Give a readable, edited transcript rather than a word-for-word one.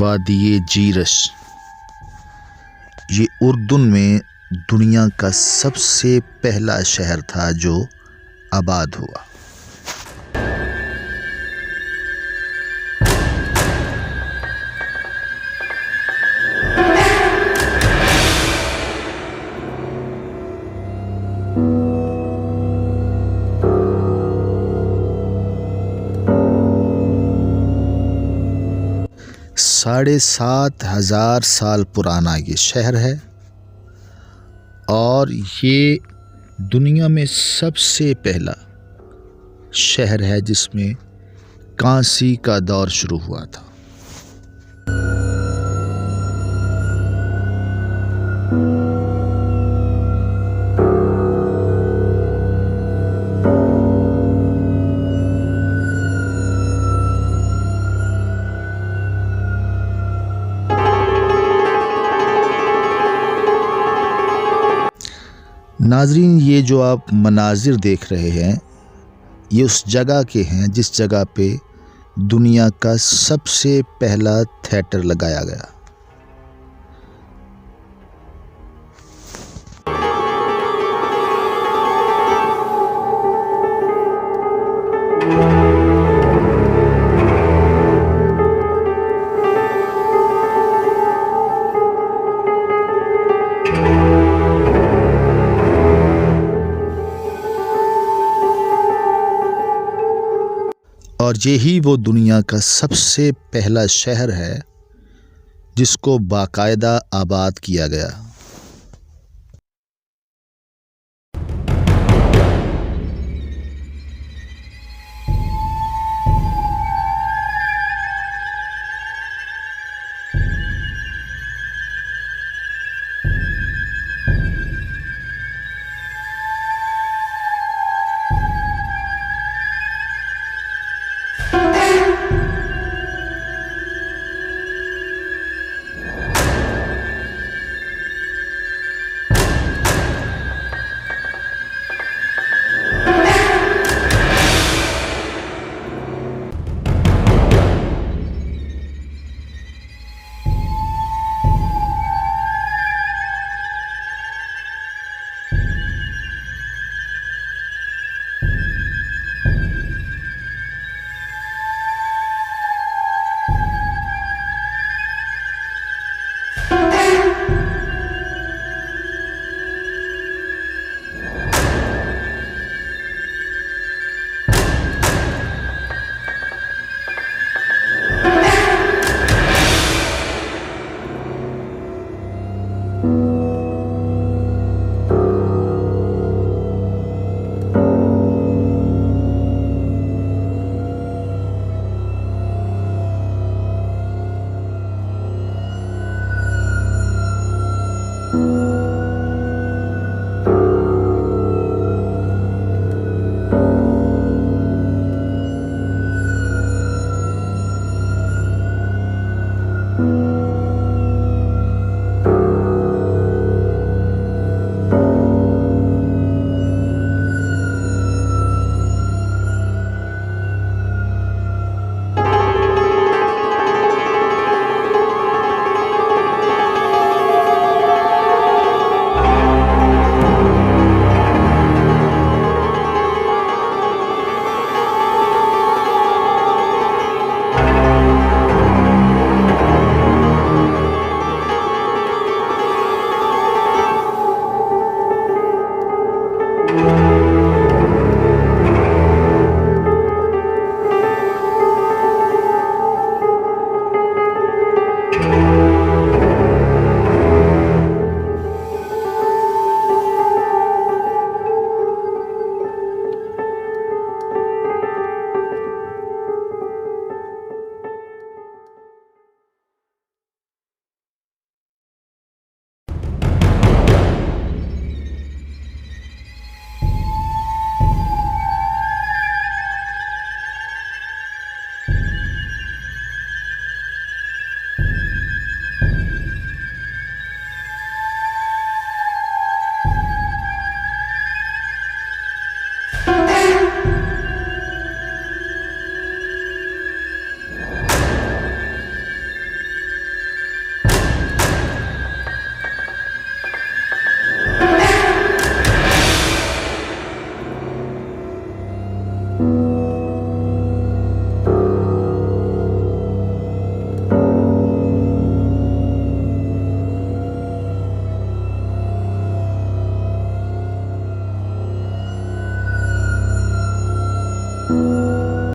वादी जीरस, ये उर्दून में दुनिया का सबसे पहला शहर था जो आबाद हुआ। साढ़े 7,000 साल पुराना ये शहर है और ये दुनिया में सबसे पहला शहर है जिसमें कांसी का दौर शुरू हुआ था। नाजरीन, ये जो आप मनाजिर देख रहे हैं ये उस जगह के हैं जिस जगह पे दुनिया का सबसे पहला थिएटर लगाया गया। और यही वो दुनिया का सबसे पहला शहर है जिसको बाकायदा आबाद किया गया।